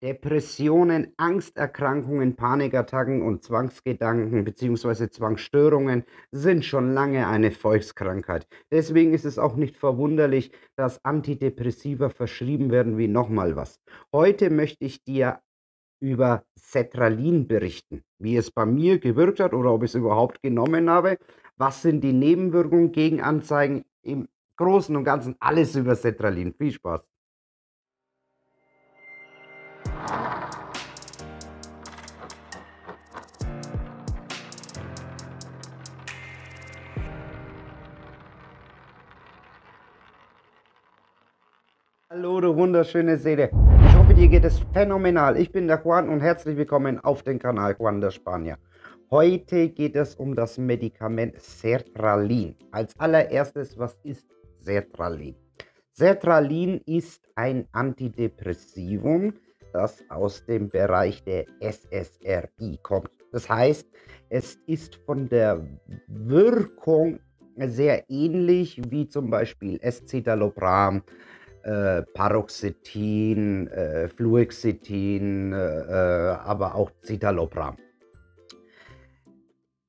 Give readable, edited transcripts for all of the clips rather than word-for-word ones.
Depressionen, Angsterkrankungen, Panikattacken und Zwangsgedanken bzw. Zwangsstörungen sind schon lange eine Volkskrankheit. Deswegen ist es auch nicht verwunderlich, dass Antidepressiva verschrieben werden wie nochmal was. Heute möchte ich dir über Sertralin berichten, wie es bei mir gewirkt hat oder ob ich es überhaupt genommen habe. Was sind die Nebenwirkungen, Gegenanzeigen? Im Großen und Ganzen alles über Sertralin. Viel Spaß! Hallo, du wunderschöne Seele. Ich hoffe, dir geht es phänomenal. Ich bin der Juan und herzlich willkommen auf dem Kanal Juan der Spanier. Heute geht es um das Medikament Sertralin. Als allererstes, was ist Sertralin? Sertralin ist ein Antidepressivum, das aus dem Bereich der SSRI kommt. Das heißt, es ist von der Wirkung sehr ähnlich wie zum Beispiel Escitalopram, Paroxetin, Fluoxetin, aber auch Citalopram.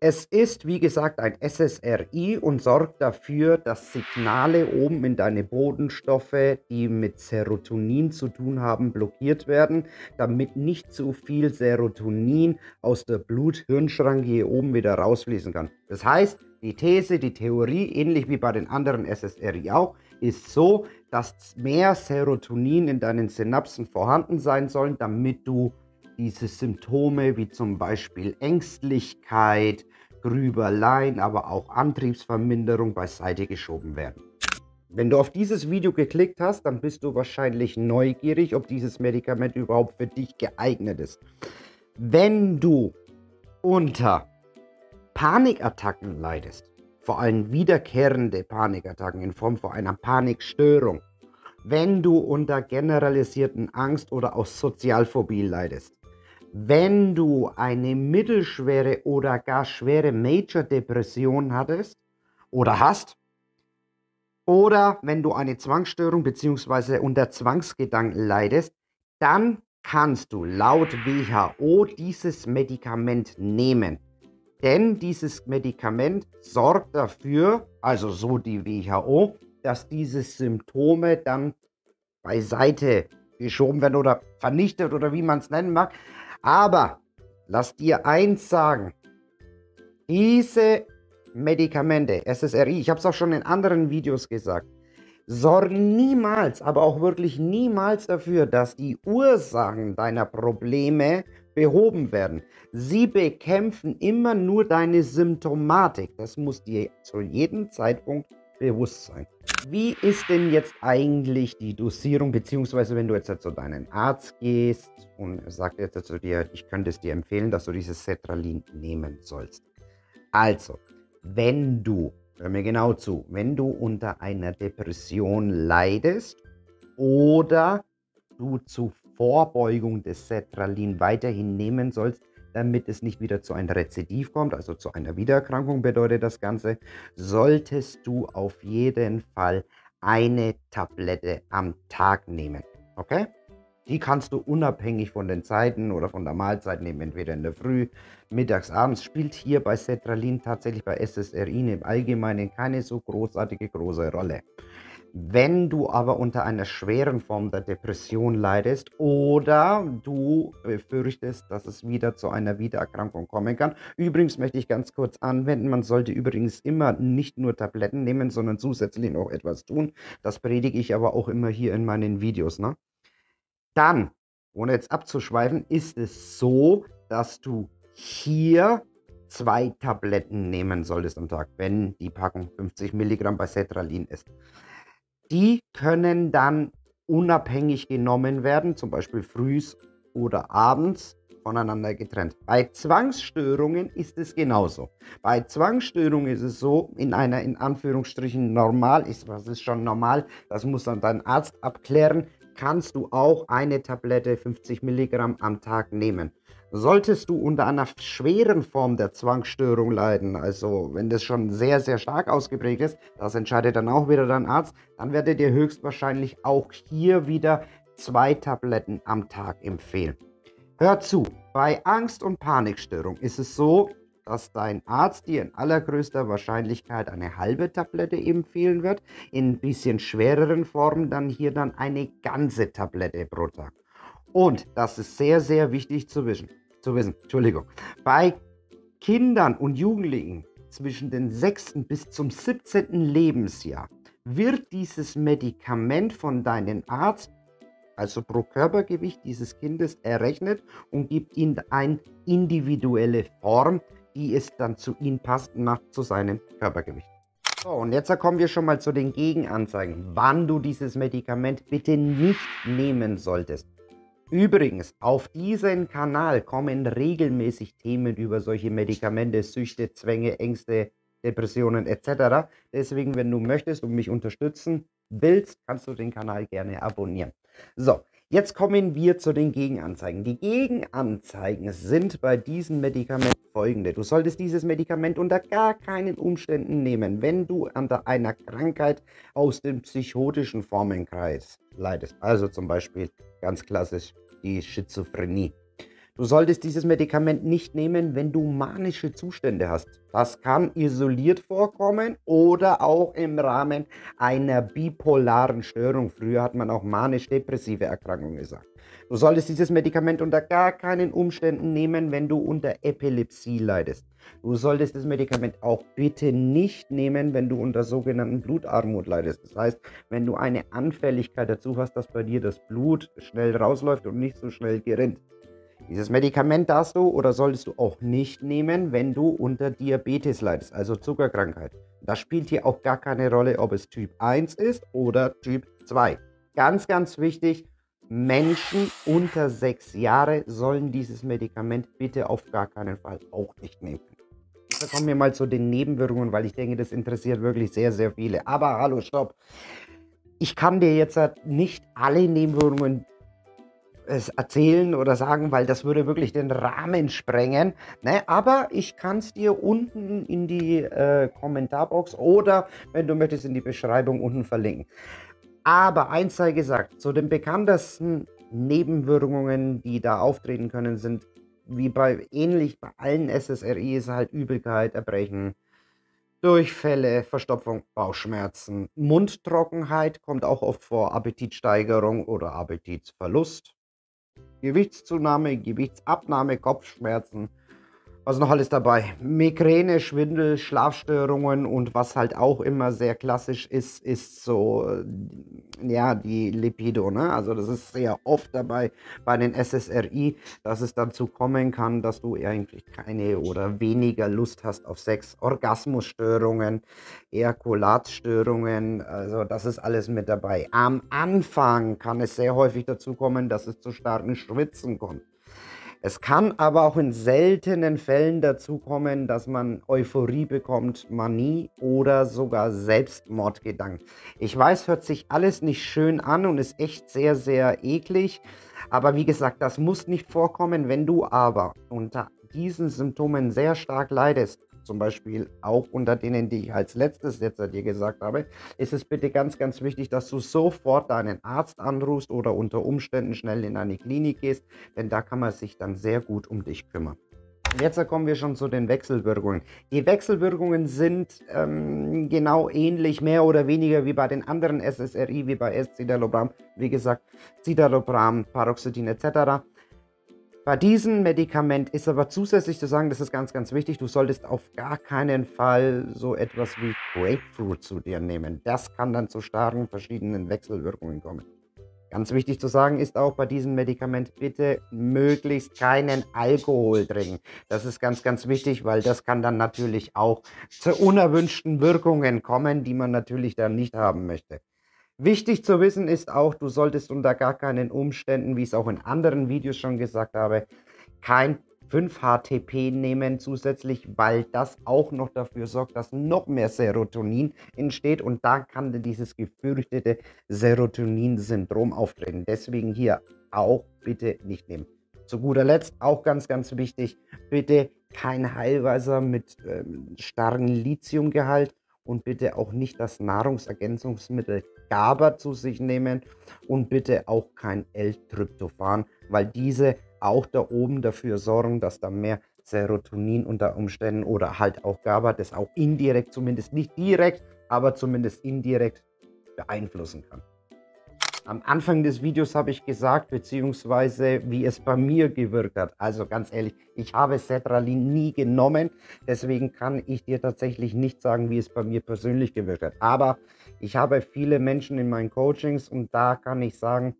Es ist, wie gesagt, ein SSRI und sorgt dafür, dass Signale oben in deine Botenstoffe, die mit Serotonin zu tun haben, blockiert werden, damit nicht zu viel Serotonin aus der Blut-Hirn-Schranke hier oben wieder rausfließen kann. Das heißt, die These, die Theorie, ähnlich wie bei den anderen SSRI auch, ist so, dass mehr Serotonin in deinen Synapsen vorhanden sein sollen, damit du diese Symptome wie zum Beispiel Ängstlichkeit, Grübeleien, aber auch Antriebsverminderung beiseite geschoben werden. Wenn du auf dieses Video geklickt hast, dann bist du wahrscheinlich neugierig, ob dieses Medikament überhaupt für dich geeignet ist. Wenn du unter Panikattacken leidest, vor allem wiederkehrende Panikattacken in Form von einer Panikstörung, wenn du unter generalisierten Angst- oder auch Sozialphobie leidest, wenn du eine mittelschwere oder gar schwere Major-Depression hattest oder hast, oder wenn du eine Zwangsstörung bzw. unter Zwangsgedanken leidest, dann kannst du laut WHO dieses Medikament nehmen. Denn dieses Medikament sorgt dafür, also so die WHO, dass diese Symptome dann beiseite geschoben werden oder vernichtet oder wie man es nennen mag. Aber lass dir eins sagen, diese Medikamente, SSRI, ich habe es auch schon in anderen Videos gesagt, sorgen niemals, aber auch wirklich niemals dafür, dass die Ursachen deiner Probleme behoben werden. Sie bekämpfen immer nur deine Symptomatik. Das muss dir zu jedem Zeitpunkt bewusst sein. Wie ist denn jetzt eigentlich die Dosierung, beziehungsweise wenn du jetzt zu deinem Arzt gehst und er sagt jetzt zu dir, ich könnte es dir empfehlen, dass du dieses Sertralin nehmen sollst. Also, wenn du, hör mir genau zu, wenn du unter einer Depression leidest oder du zur Vorbeugung des Sertralin weiterhin nehmen sollst, damit es nicht wieder zu einem Rezidiv kommt, also zu einer Wiedererkrankung bedeutet das Ganze, solltest du auf jeden Fall eine Tablette am Tag nehmen, okay? Die kannst du unabhängig von den Zeiten oder von der Mahlzeit nehmen, entweder in der Früh, mittags, abends. Spielt hier bei Sertralin tatsächlich bei SSRI im Allgemeinen keine so großartige große Rolle. Wenn du aber unter einer schweren Form der Depression leidest oder du befürchtest, dass es wieder zu einer Wiedererkrankung kommen kann. Übrigens möchte ich ganz kurz anwenden, man sollte übrigens immer nicht nur Tabletten nehmen, sondern zusätzlich noch etwas tun. Das predige ich aber auch immer hier in meinen Videos, ne? Dann, ohne jetzt abzuschweifen, ist es so, dass du hier 2 Tabletten nehmen solltest am Tag, wenn die Packung 50 Milligramm bei Sertralin ist. Die können dann unabhängig genommen werden, zum Beispiel frühs oder abends voneinander getrennt. Bei Zwangsstörungen ist es genauso. Bei Zwangsstörungen ist es so, in einer in Anführungsstrichen normal, was ist schon normal, das muss dann dein Arzt abklären, kannst du auch eine Tablette 50 Milligramm am Tag nehmen. Solltest du unter einer schweren Form der Zwangsstörung leiden, also wenn das schon sehr, sehr stark ausgeprägt ist, das entscheidet dann auch wieder dein Arzt, dann werdet ihr höchstwahrscheinlich auch hier wieder 2 Tabletten am Tag empfehlen. Hör zu, bei Angst- und Panikstörung ist es so, dass dein Arzt dir in allergrößter Wahrscheinlichkeit eine halbe Tablette empfehlen wird, in ein bisschen schwereren Formen dann eine ganze Tablette pro Tag. Und das ist sehr, sehr wichtig Entschuldigung. Bei Kindern und Jugendlichen zwischen dem 6. bis zum 17. Lebensjahr wird dieses Medikament von deinem Arzt, also pro Körpergewicht dieses Kindes, errechnet und gibt ihm eine individuelle Form, die es dann zu ihm passt, zu seinem Körpergewicht. So, und jetzt kommen wir schon mal zu den Gegenanzeigen, wann du dieses Medikament bitte nicht nehmen solltest. Übrigens, auf diesen Kanal kommen regelmäßig Themen über solche Medikamente, Süchte, Zwänge, Ängste, Depressionen etc. Deswegen, wenn du möchtest und mich unterstützen willst, kannst du den Kanal gerne abonnieren. So, jetzt kommen wir zu den Gegenanzeigen. Die Gegenanzeigen sind bei diesen Medikamenten folgende. Du solltest dieses Medikament unter gar keinen Umständen nehmen, wenn du unter einer Krankheit aus dem psychotischen Formenkreis leidest. Also zum Beispiel ganz klassisch die Schizophrenie. Du solltest dieses Medikament nicht nehmen, wenn du manische Zustände hast. Das kann isoliert vorkommen oder auch im Rahmen einer bipolaren Störung. Früher hat man auch manisch-depressive Erkrankungen gesagt. Du solltest dieses Medikament unter gar keinen Umständen nehmen, wenn du unter Epilepsie leidest. Du solltest das Medikament auch bitte nicht nehmen, wenn du unter sogenannten Blutarmut leidest. Das heißt, wenn du eine Anfälligkeit dazu hast, dass bei dir das Blut schnell rausläuft und nicht so schnell gerinnt. Dieses Medikament darfst du oder solltest du auch nicht nehmen, wenn du unter Diabetes leidest, also Zuckerkrankheit. Das spielt hier auch gar keine Rolle, ob es Typ 1 ist oder Typ 2. Ganz, ganz wichtig, Menschen unter 6 Jahre sollen dieses Medikament bitte auf gar keinen Fall auch nicht nehmen. Jetzt kommen wir mal zu den Nebenwirkungen, weil ich denke, das interessiert wirklich sehr, sehr viele. Aber hallo, stopp. Ich kann dir jetzt nicht alle Nebenwirkungen erzählen oder sagen, weil das würde wirklich den Rahmen sprengen. Ne? Aber ich kann es dir unten in die Kommentarbox oder, wenn du möchtest, in die Beschreibung unten verlinken. Aber eins sei gesagt, zu den bekanntesten Nebenwirkungen, die da auftreten können, sind ähnlich bei allen SSRI, ist halt Übelkeit, Erbrechen, Durchfälle, Verstopfung, Bauchschmerzen, Mundtrockenheit kommt auch oft vor, Appetitsteigerung oder Appetitverlust. Gewichtszunahme, Gewichtsabnahme, Kopfschmerzen, was noch alles dabei? Migräne, Schwindel, Schlafstörungen und was halt auch immer sehr klassisch ist, ist so, ja, die Lipido, ne? Also das ist sehr oft dabei bei den SSRI, dass es dazu kommen kann, dass du eigentlich keine oder weniger Lust hast auf Sex, Orgasmusstörungen, Ejakulatstörungen, also das ist alles mit dabei. Am Anfang kann es sehr häufig dazu kommen, dass es zu starken Schwitzen kommt. Es kann aber auch in seltenen Fällen dazu kommen, dass man Euphorie bekommt, Manie oder sogar Selbstmordgedanken. Ich weiß, hört sich alles nicht schön an und ist echt sehr, sehr eklig. Aber wie gesagt, das muss nicht vorkommen. Wenn du aber unter diesen Symptomen sehr stark leidest, zum Beispiel auch unter denen, die ich als letztes jetzt dir gesagt habe, ist es bitte ganz, ganz wichtig, dass du sofort deinen Arzt anrufst oder unter Umständen schnell in eine Klinik gehst, denn da kann man sich dann sehr gut um dich kümmern. Jetzt kommen wir schon zu den Wechselwirkungen. Die Wechselwirkungen sind genau ähnlich, mehr oder weniger wie bei den anderen SSRI, wie bei Escitalopram, wie gesagt, Citalopram, Paroxetin etc. Bei diesem Medikament ist aber zusätzlich zu sagen, das ist ganz, ganz wichtig, du solltest auf gar keinen Fall so etwas wie Grapefruit zu dir nehmen. Das kann dann zu starken verschiedenen Wechselwirkungen kommen. Ganz wichtig zu sagen ist auch bei diesem Medikament bitte möglichst keinen Alkohol trinken. Das ist ganz, ganz wichtig, weil das kann dann natürlich auch zu unerwünschten Wirkungen kommen, die man natürlich dann nicht haben möchte. Wichtig zu wissen ist auch, du solltest unter gar keinen Umständen, wie ich es auch in anderen Videos schon gesagt habe, kein 5-HTP nehmen zusätzlich, weil das auch noch dafür sorgt, dass noch mehr Serotonin entsteht und da kann dieses gefürchtete Serotonin-Syndrom auftreten. Deswegen hier auch bitte nicht nehmen. Zu guter Letzt auch ganz, ganz wichtig, bitte kein Heilwasser mit starkem Lithiumgehalt und bitte auch nicht das Nahrungsergänzungsmittel GABA zu sich nehmen und bitte auch kein L-Tryptophan, weil diese auch da oben dafür sorgen, dass da mehr Serotonin unter Umständen oder halt auch GABA, das auch indirekt, zumindest nicht direkt, aber zumindest indirekt beeinflussen kann. Am Anfang des Videos habe ich gesagt, beziehungsweise wie es bei mir gewirkt hat. Also ganz ehrlich, ich habe Sertralin nie genommen, deswegen kann ich dir tatsächlich nicht sagen, wie es bei mir persönlich gewirkt hat. Aber ich habe viele Menschen in meinen Coachings und da kann ich sagen,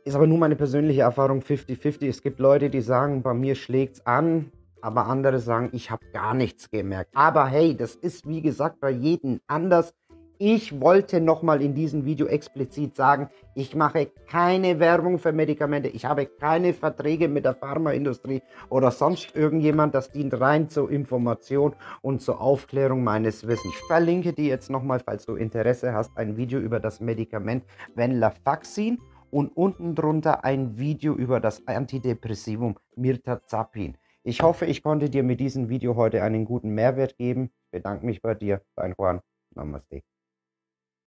ist aber nur meine persönliche Erfahrung 50-50. Es gibt Leute, die sagen, bei mir schlägt es an, aber andere sagen, ich habe gar nichts gemerkt. Aber hey, das ist wie gesagt bei jedem anders. Ich wollte nochmal in diesem Video explizit sagen, ich mache keine Werbung für Medikamente, ich habe keine Verträge mit der Pharmaindustrie oder sonst irgendjemand, das dient rein zur Information und zur Aufklärung meines Wissens. Ich verlinke dir jetzt nochmal, falls du Interesse hast, ein Video über das Medikament Venlafaxin und unten drunter ein Video über das Antidepressivum Mirtazapin. Ich hoffe, ich konnte dir mit diesem Video heute einen guten Mehrwert geben. Ich bedanke mich bei dir, dein Juan. Namaste.